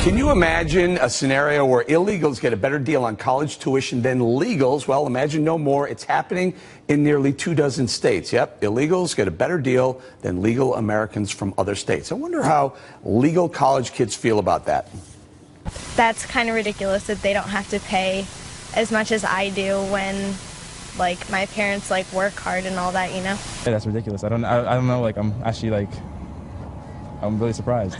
Can you imagine a scenario where illegals get a better deal on college tuition than legals? Well, imagine no more. It's happening in nearly 24 states. Yep, illegals get a better deal than legal Americans from other states. I wonder how legal college kids feel about that. That's kind of ridiculous that they don't have to pay as much as I do when, like, my parents, like, work hard and all that, you know? Yeah, that's ridiculous. I don't know, like, I'm really surprised.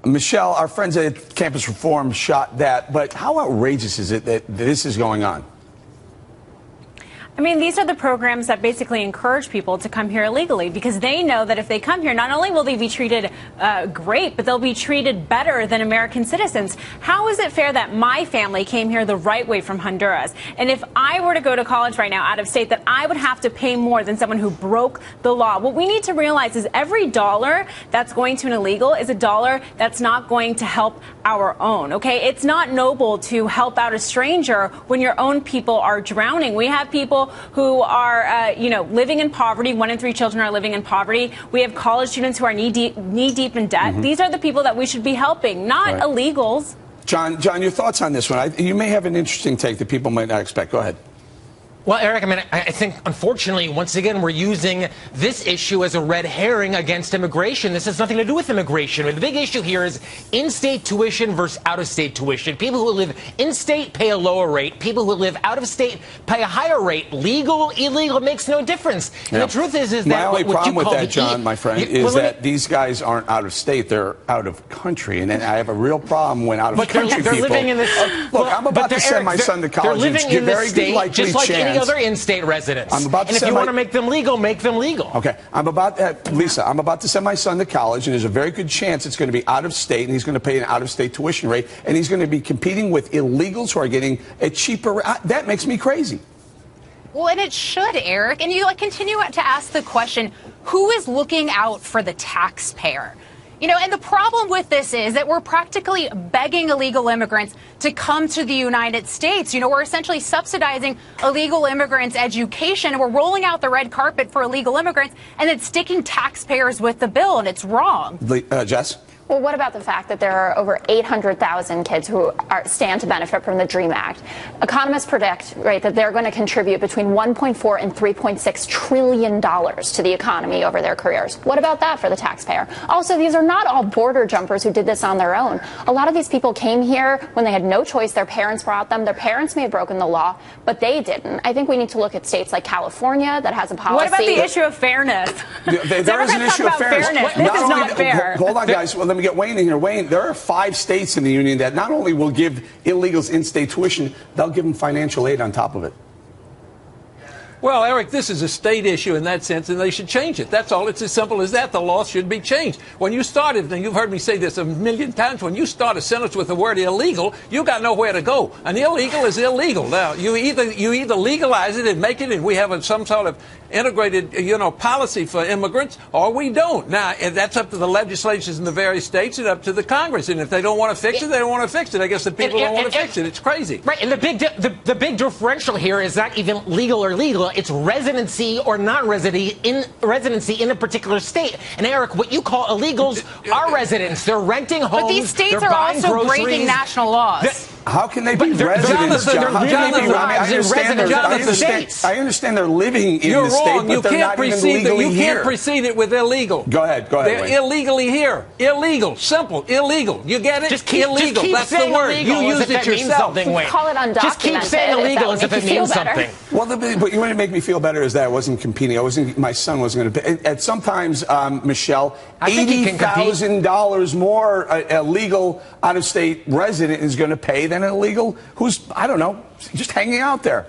Michelle, our friends at Campus Reform shot that, but how outrageous is it that this is going on? I mean, these are the programs that basically encourage people to come here illegally because they know that if they come here, not only will they be treated great, but they'll be treated better than American citizens. How is it fair that my family came here the right way from Honduras? And if I were to go to college right now out of state, that I would have to pay more than someone who broke the law. What we need to realize is every dollar that's going to an illegal is a dollar that's not going to help our own, okay? It's not noble to help out a stranger when your own people are drowning. We have people who are, living in poverty. 1 in 3 children are living in poverty. We have college students who are knee deep in debt. These are the people that we should be helping, not illegals. John, your thoughts on this one? You may have an interesting take that people might not expect. Go ahead. Well, Eric, I think, unfortunately, once again, we're using this issue as a red herring against immigration. This has nothing to do with immigration. The big issue here is in-state tuition versus out-of-state tuition. People who live in-state pay a lower rate. People who live out-of-state pay a higher rate. Legal, illegal, it makes no difference. And the truth is that my only problem with that, John, my friend, is that these guys aren't out of state; they're out of country, and I have a real problem when out-of-country people. Living in this. Look, I'm about to send my son to college. They're living in the state, just like any other in-state residents. I'm about to and if you want to make them legal, make them legal. Okay. Lisa, I'm about to send my son to college, and there's a very good chance it's going to be out of state, and he's going to pay an out-of-state tuition rate, and he's going to be competing with illegals who are getting a cheaper rate. That makes me crazy. Well, and it should, Eric. And you continue to ask the question, who is looking out for the taxpayer? And the problem with this is that we're practically begging illegal immigrants to come to the United States. We're essentially subsidizing illegal immigrants' education, and we're rolling out the red carpet for illegal immigrants, and it's sticking taxpayers with the bill, and it's wrong. Jess? Well, what about the fact that there are over 800,000 kids who stand to benefit from the DREAM Act? Economists predict, that they're going to contribute between $1.4 and $3.6 trillion to the economy over their careers. What about that for the taxpayer? Also, these are not all border jumpers who did this on their own. A lot of these people came here when they had no choice. Their parents brought them. Their parents may have broken the law, but they didn't. I think we need to look at states like California that has a policy. What about the issue of fairness? There is an issue of fairness. This is not fair. Hold on, guys. Well, let me get Wayne in here. Wayne, there are 5 states in the union that not only will give illegals in-state tuition, they'll give them financial aid on top of it. Well, Eric, this is a state issue in that sense, and they should change it. That's all. It's as simple as that. The law should be changed. When you started, and you've heard me say this a million times, when you start a sentence with the word illegal, you got nowhere to go. An illegal is illegal. Now, you either legalize it and make it, and we have some sort of integrated, policy for immigrants, or we don't. Now, that's up to the legislatures in the various states and up to the Congress. And if they don't want to fix it, they don't want to fix it. I guess the people don't want to fix it. It's crazy. Right. And the big differential here is not even legal or legal. It's residency or non-residency in a particular state. And Eric, what you call illegals are residents. They're renting homes. But these states are also breaking national laws. How can they be residents, John? I understand they're living in the state, but they're not even legally here. You can't precede it with illegal. Go ahead. They're illegally here. Illegal. Simple. Illegal. You get it? Illegal. Just That's the word. You use it yourself. Call it undocumented. Just keep saying illegal as if it means something. Well, what you want to make me feel better is that I wasn't competing. My son wasn't going to pay. At sometimes, Michelle, $80,000 more a legal out-of-state resident is going to pay than an illegal who's, I don't know, just hanging out there.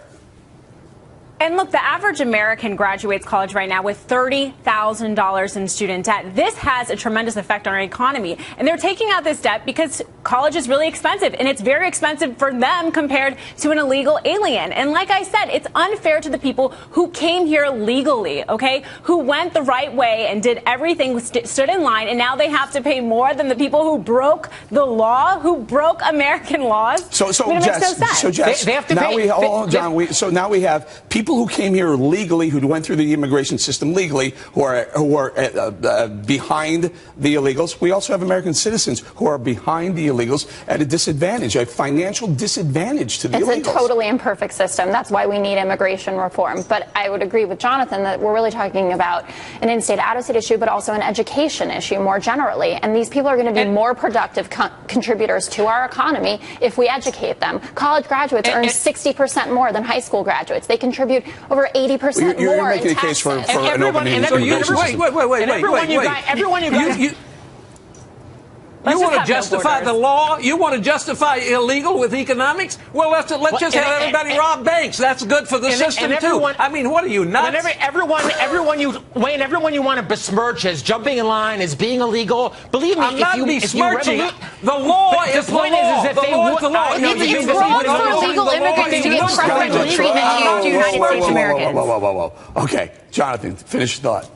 And look, the average American graduates college right now with $30,000 in student debt. This has a tremendous effect on our economy. And they're taking out this debt because college is really expensive. And it's very expensive for them compared to an illegal alien. And like I said, it's unfair to the people who came here legally, okay, who went the right way and did everything, stood in line. And now they have to pay more than the people who broke the law, who broke American laws. So Jess, they have to now pay. John, so now we have people people who came here legally, who went through the immigration system legally, who are behind the illegals. We also have American citizens who are behind the illegals at a disadvantage, a financial disadvantage to the illegals. It's a totally imperfect system. That's why we need immigration reform. But I would agree with Jonathan that we're really talking about an in-state, out-of-state issue, but also an education issue more generally. And these people are going to be more productive contributors to our economy if we educate them. College graduates earn 60% more than high school graduates. They contribute over 80% you're more making in a case for taxes. an open immigration system. You want to justify the law? You want to justify illegal with economics? Well, let's just have everybody rob banks. That's good for the system, too. I mean, what are you, nuts? Everyone you want to besmirch as jumping in line, as being illegal, believe me, I'm not besmirching it. The law is the law. The law is the law. It's wrong for illegal immigrants to get preferential treatment to United States Americans. Whoa. Okay, Jonathan, finish the thought.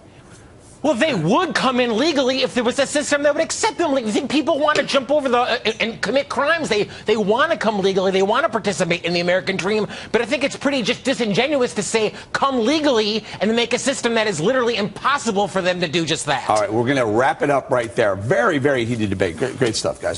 Well, they would come in legally if there was a system that would accept them. You think people want to jump over and commit crimes? They want to come legally. They want to participate in the American dream. But I think it's pretty just disingenuous to say come legally and make a system that is literally impossible for them to do just that. All right, we're going to wrap it up right there. Very, very heated debate. Great stuff, guys.